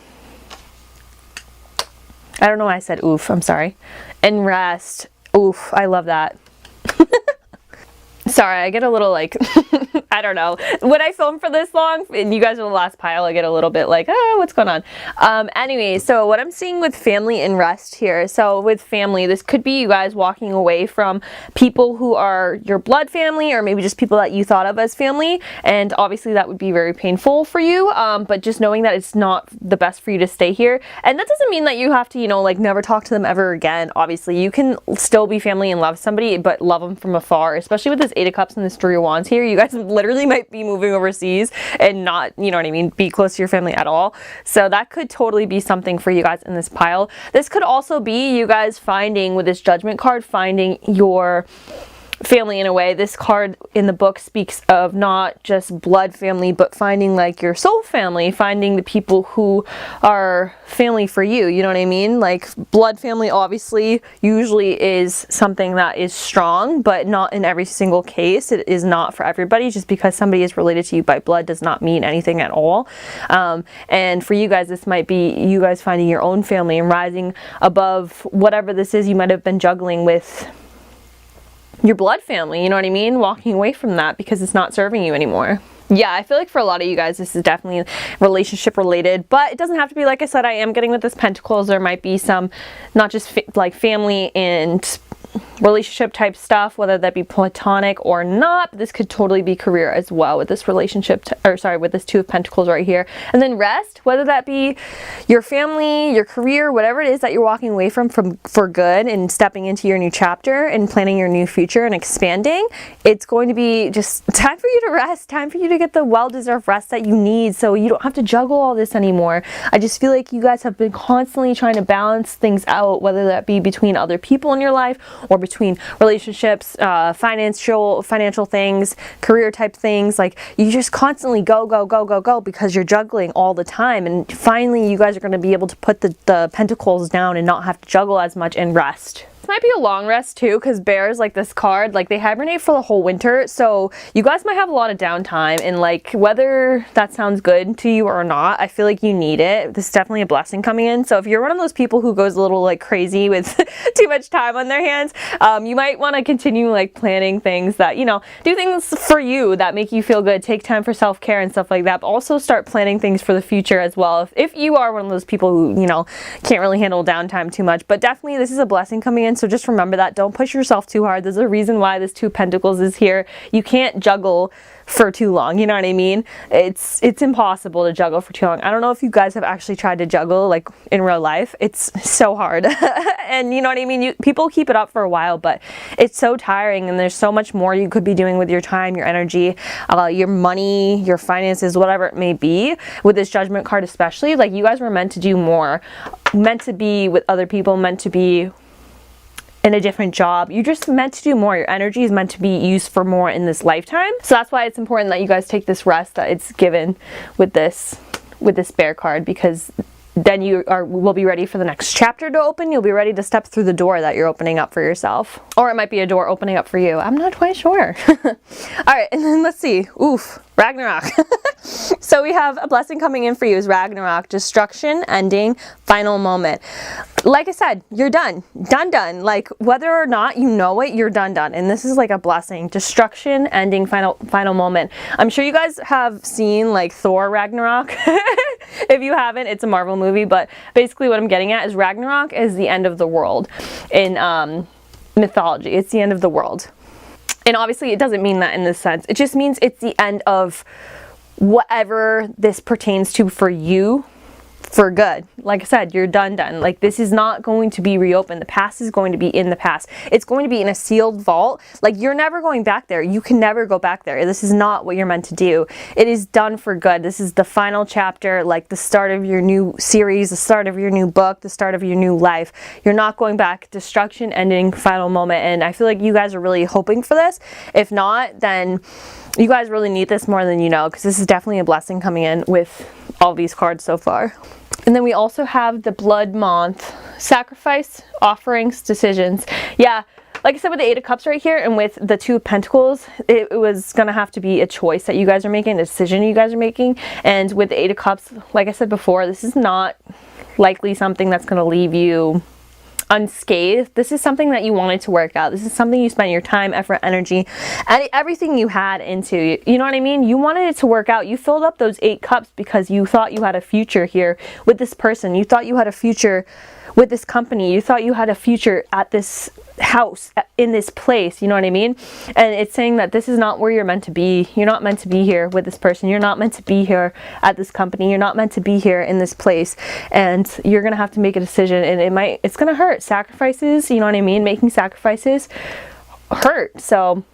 I don't know why I said oof, I'm sorry. And rest. Oof, I love that. Sorry, I get a little like, I don't know. When I film for this long, and you guys are the last pile, I get a little bit like, oh, what's going on? Anyway, so what I'm seeing with family and rest here. So with family, this could be you guys walking away from people who are your blood family, or maybe just people that you thought of as family. And obviously that would be very painful for you. But just knowing that it's not the best for you to stay here. And that doesn't mean that you have to, you know, like never talk to them ever again. Obviously, you can still be family and love somebody, but love them from afar, especially with this Eight of Cups and this Three of Wands here. You guys literally might be moving overseas and not, you know what I mean, be close to your family at all. So that could totally be something for you guys in this pile. This could also be you guys finding, with this Judgment card, finding your family in a way. This card in the book speaks of not just blood family, but finding like your soul family, finding the people who are family for you. You know what I mean? Like blood family obviously usually is something that is strong, but not in every single case. It is not for everybody. Just because somebody is related to you by blood does not mean anything at all. And for you guys, this might be you guys finding your own family and rising above whatever this is you might have been juggling with your blood family, you know what I mean? Walking away from that because it's not serving you anymore. Yeah, I feel like for a lot of you guys, this is definitely relationship related, but it doesn't have to be. Like I said, I am getting with this Pentacles. There might be some, not just like family and relationship type stuff, whether that be platonic or not. This could totally be career as well with this relationship, or sorry, with this Two of Pentacles right here. And then rest, whether that be your family, your career, whatever it is that you're walking away from for good and stepping into your new chapter and planning your new future and expanding. It's going to be just time for you to rest, time for you to get the well-deserved rest that you need, so you don't have to juggle all this anymore. I just feel like you guys have been constantly trying to balance things out, whether that be between other people in your life or between relationships, financial things, career type things. Like, you just constantly go, go, go, go, go, because you're juggling all the time. And finally, you guys are going to be able to put the pentacles down and not have to juggle as much and rest. This might be a long rest too, because bears, like this card, like they hibernate for the whole winter, so you guys might have a lot of downtime, and like whether that sounds good to you or not, I feel like you need it. This is definitely a blessing coming in. So if you're one of those people who goes a little like crazy with too much time on their hands, you might want to continue like planning things that, you know, do things for you that make you feel good, take time for self-care and stuff like that, but also start planning things for the future as well, if you are one of those people who, you know, can't really handle downtime too much. But definitely this is a blessing coming in. So just remember that. Don't push yourself too hard. There's a reason why this Two of Pentacles is here. You can't juggle for too long, you know what I mean? It's impossible to juggle for too long. I don't know if you guys have actually tried to juggle like in real life. It's so hard. And you know what I mean? People keep it up for a while, but it's so tiring, and there's so much more you could be doing with your time, your energy, your money, your finances, whatever it may be. With this Judgment card especially, like you guys were meant to do more, meant to be with other people, meant to be in a different job. You're just meant to do more. Your energy is meant to be used for more in this lifetime. So that's why it's important that you guys take this rest that it's given with this bear card, because then you will be ready for the next chapter to open. You'll be ready to step through the door that you're opening up for yourself. Or it might be a door opening up for you. I'm not quite sure. All right, and then let's see. Oof, Ragnarok. So we have a blessing coming in for you is Ragnarok, destruction, ending, final moment. Like I said, you're done. Done. Like whether or not you know it, you're done. And this is like a blessing. Destruction, ending, final moment. I'm sure you guys have seen like Thor Ragnarok. If you haven't, it's a Marvel movie, but basically what I'm getting at is Ragnarok is the end of the world in mythology. It's the end of the world. And obviously it doesn't mean that in this sense. It just means it's the end of whatever this pertains to for you, for good. Like I said, you're done. Like this is not going to be reopened. The past is going to be in the past. It's going to be in a sealed vault. Like you're never going back there. You can never go back there. This is not what you're meant to do. It is done for good. This is the final chapter, like the start of your new series, the start of your new book, the start of your new life. You're not going back. Destruction, ending, final moment. And I feel like you guys are really hoping for this. If not, then you guys really need this more than you know, because this is definitely a blessing coming in with all these cards so far. And then we also have the blood month, sacrifice, offerings, decisions. Yeah, like I said with the Eight of Cups right here and with the Two of Pentacles, it was going to have to be a choice that you guys are making, a decision you guys are making. And with the Eight of Cups, like I said before, this is not likely something that's going to leave you unscathed. This is something that you wanted to work out. This is something you spent your time, effort, energy, and everything you had into. You know what I mean? You wanted it to work out. You filled up those 8 cups because you thought you had a future here with this person. You thought you had a future with this company. You thought you had a future at this house, in this place. You know what I mean? And it's saying that this is not where you're meant to be. You're not meant to be here with this person. You're not meant to be here at this company. You're not meant to be here in this place. And you're gonna have to make a decision, and it's gonna hurt. Sacrifices, you know what I mean? Making sacrifices hurt. So,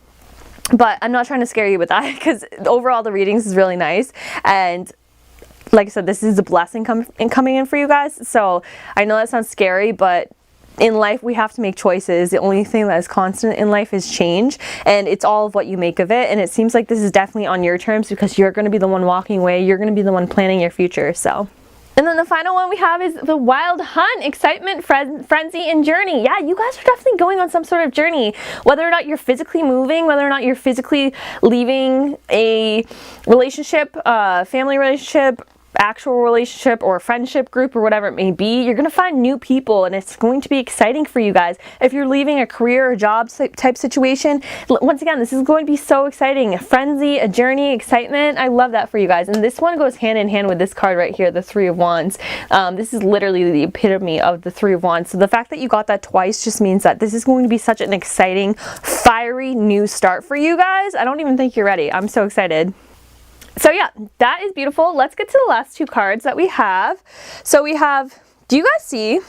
but I'm not trying to scare you with that, because overall the readings is really nice. And like I said, this is a blessing coming in for you guys. So I know that sounds scary, but in life we have to make choices. The only thing that is constant in life is change, and it's all of what you make of it. And it seems like this is definitely on your terms, because you're going to be the one walking away. You're going to be the one planning your future. So, and then the final one we have is the wild hunt, excitement, frenzy, and journey. Yeah, you guys are definitely going on some sort of journey. Whether or not you're physically moving, whether or not you're physically leaving a relationship, family relationship, actual relationship, or friendship group, or whatever it may be, you're going to find new people, and it's going to be exciting for you guys. If you're leaving a career or job type situation, once again, this is going to be so exciting. A frenzy, a journey, excitement. I love that for you guys. And this one goes hand in hand with this card right here, the Three of Wands. This is literally the epitome of the Three of Wands. So the fact that you got that twice just means that this is going to be such an exciting, fiery new start for you guys. I don't even think you're ready. I'm so excited. So yeah, that is beautiful. Let's get to the last 2 cards that we have. So we have, do you guys see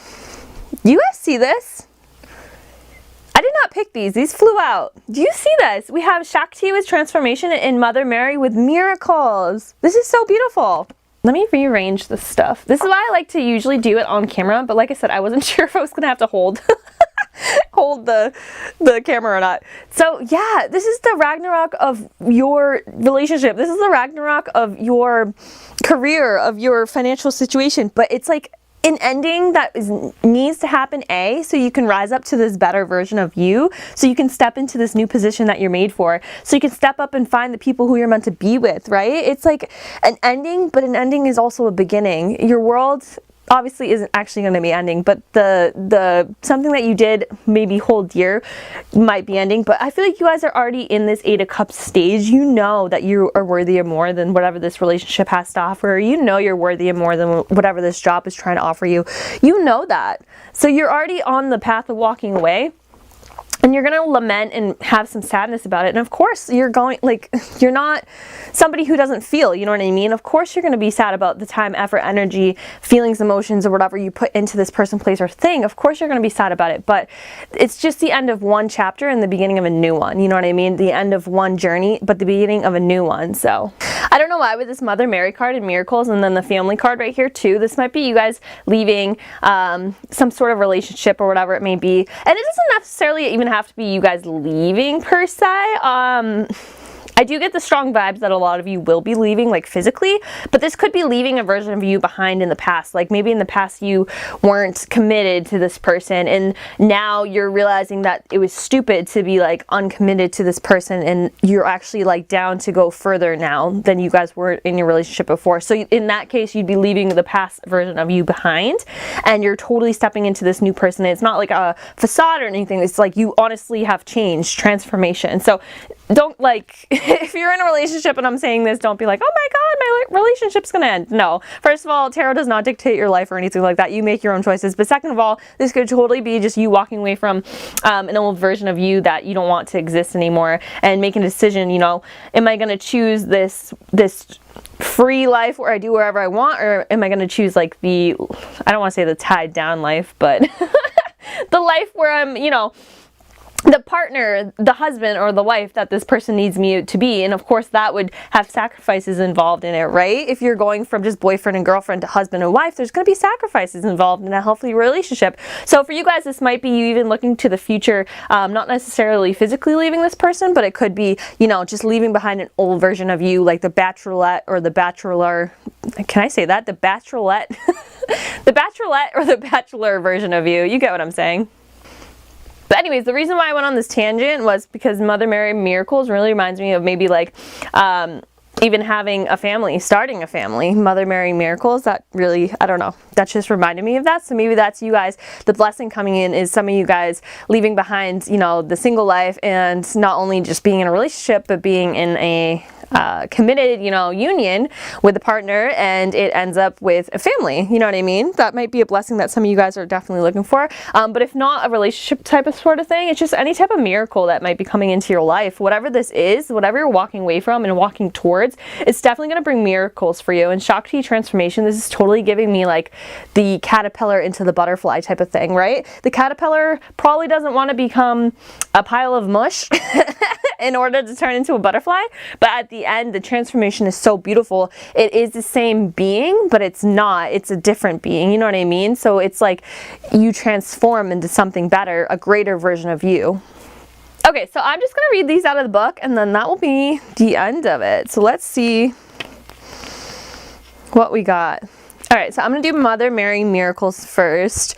this? I did not pick these. These flew out. Do you see this? We have Shakti with transformation and Mother Mary with miracles. This is so beautiful. Let me rearrange this stuff. This is why I like to usually do it on camera, but like I said, I wasn't sure if I was going to have to hold hold the camera or not. So yeah, this is the Ragnarok of your relationship. This is the Ragnarok of your career, of your financial situation. But it's like an ending that needs to happen, so you can rise up to this better version of you, so you can step into this new position that you're made for, so you can step up and find the people who you're meant to be with, right? It's like an ending, but an ending is also a beginning. Your world obviously isn't actually going to be ending, but the something that you did maybe hold dear might be ending. But I feel like you guys are already in this 8 of Cups stage. You know that you are worthy of more than whatever this relationship has to offer. You know you're worthy of more than whatever this job is trying to offer you. You know that. So you're already on the path of walking away. And you're going to lament and have some sadness about it. And of course, you're going, like, you're not somebody who doesn't feel, you know what I mean? Of course, you're going to be sad about the time, effort, energy, feelings, emotions, or whatever you put into this person, place, or thing. Of course, you're going to be sad about it. But it's just the end of one chapter and the beginning of a new one. You know what I mean? The end of one journey, but the beginning of a new one. So I don't know why with this Mother Mary card and miracles and then the family card right here too. This might be you guys leaving some sort of relationship or whatever it may be. And it doesn't necessarily even have to be you guys leaving per se. I do get the strong vibes that a lot of you will be leaving, like physically, but this could be leaving a version of you behind in the past. Like maybe in the past you weren't committed to this person and now you're realizing that it was stupid to be like uncommitted to this person, and you're actually like down to go further now than you guys were in your relationship before. So in that case, you'd be leaving the past version of you behind and you're totally stepping into this new person. It's not like a facade or anything. It's like you honestly have changed, transformation. So don't like, if you're in a relationship and I'm saying this, don't be like, oh my God, my relationship's gonna end. No. First of all, tarot does not dictate your life or anything like that. You make your own choices. But second of all, this could totally be just you walking away from an old version of you that you don't want to exist anymore and making a decision, you know, am I gonna choose this free life where I do wherever I want, or am I gonna choose like I don't want to say the tied down life, but the life where I'm, you know, the partner, the husband or the wife that this person needs me to be. And of course that would have sacrifices involved in it, right? If you're going from just boyfriend and girlfriend to husband and wife, there's going to be sacrifices involved in a healthy relationship. So for you guys, this might be you even looking to the future, not necessarily physically leaving this person, but it could be, you know, just leaving behind an old version of you, like the bachelorette or the bachelor. Can I say that? The bachelorette, the bachelorette or the bachelor version of you. You get what I'm saying? But anyways, the reason why I went on this tangent was because Mother Mary Miracles really reminds me of maybe like even having a family, starting a family. Mother Mary Miracles, that really, I don't know, that just reminded me of that. So maybe that's you guys. The blessing coming in is some of you guys leaving behind, you know, the single life and not only just being in a relationship, but being in a committed, you know, union with a partner, and it ends up with a family. You know what I mean? That might be a blessing that some of you guys are definitely looking for. But if not a relationship type of sort of thing, it's just any type of miracle that might be coming into your life. Whatever this is, whatever you're walking away from and walking towards, it's definitely going to bring miracles for you. And Shakti transformation, this is totally giving me like the caterpillar into the butterfly type of thing, right? The caterpillar probably doesn't want to become a pile of mush in order to turn into a butterfly, but at the end, the transformation is so beautiful. It is the same being, but it's not. It's a different being. You know what I mean? So it's like you transform into something better, a greater version of you. Okay, so I'm just going to read these out of the book, and then that will be the end of it. So let's see what we got. All right, so I'm going to do Mother Mary Miracles first.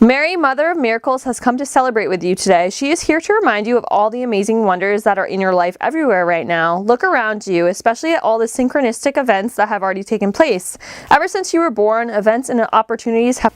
Mary, Mother of Miracles, has come to celebrate with you today. She is here to remind you of all the amazing wonders that are in your life everywhere right now. Look around you, especially at all the synchronistic events that have already taken place. Ever since you were born, events and opportunities have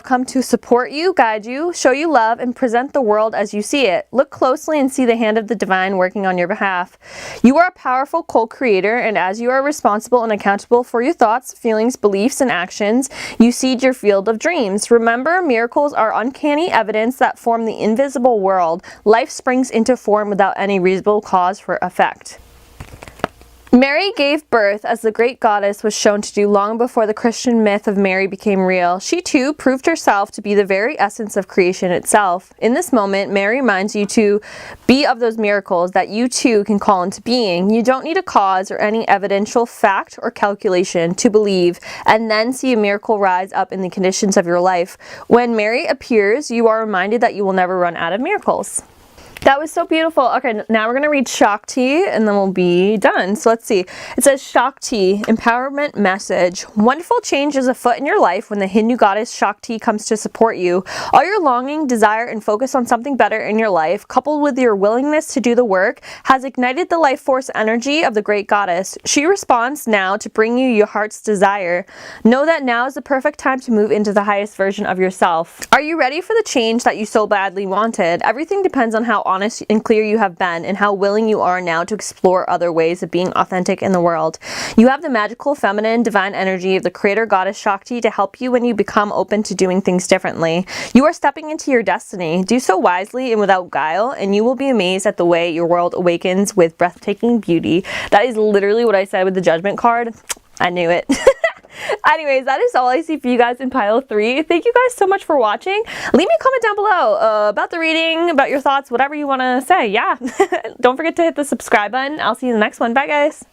come to support you, guide you, show you love, and present the world as you see it. Look closely and see the hand of the divine working on your behalf. You are a powerful co-creator, and as you are responsible and accountable for your thoughts, feelings, beliefs, and actions, you seed your field of dreams. Remember, miracles are uncanny evidence that form the invisible world. Life springs into form without any reasonable cause for effect. Mary gave birth as the great goddess was shown to do long before the Christian myth of Mary became real. She too proved herself to be the very essence of creation itself. In this moment, Mary reminds you to be of those miracles that you too can call into being. You don't need a cause or any evidential fact or calculation to believe and then see a miracle rise up in the conditions of your life. When Mary appears, you are reminded that you will never run out of miracles. That was so beautiful. Okay, now we're going to read Shakti and then we'll be done. So let's see. It says Shakti, empowerment message. Wonderful change is afoot in your life when the Hindu goddess Shakti comes to support you. All your longing, desire, and focus on something better in your life, coupled with your willingness to do the work, has ignited the life force energy of the great goddess. She responds now to bring you your heart's desire. Know that now is the perfect time to move into the highest version of yourself. Are you ready for the change that you so badly wanted? Everything depends on how honest and clear you have been and how willing you are now to explore other ways of being authentic in the world. You have the magical feminine divine energy of the creator goddess Shakti to help you when you become open to doing things differently. You are stepping into your destiny. Do so wisely and without guile, and you will be amazed at the way your world awakens with breathtaking beauty. That is literally what I said with the judgment card. I knew it. Anyways, that is all I see for you guys in pile 3. Thank you guys so much for watching. Leave me a comment down below about the reading, about your thoughts, whatever you want to say. Yeah. Don't forget to hit the subscribe button. I'll see you in the next one. Bye, guys.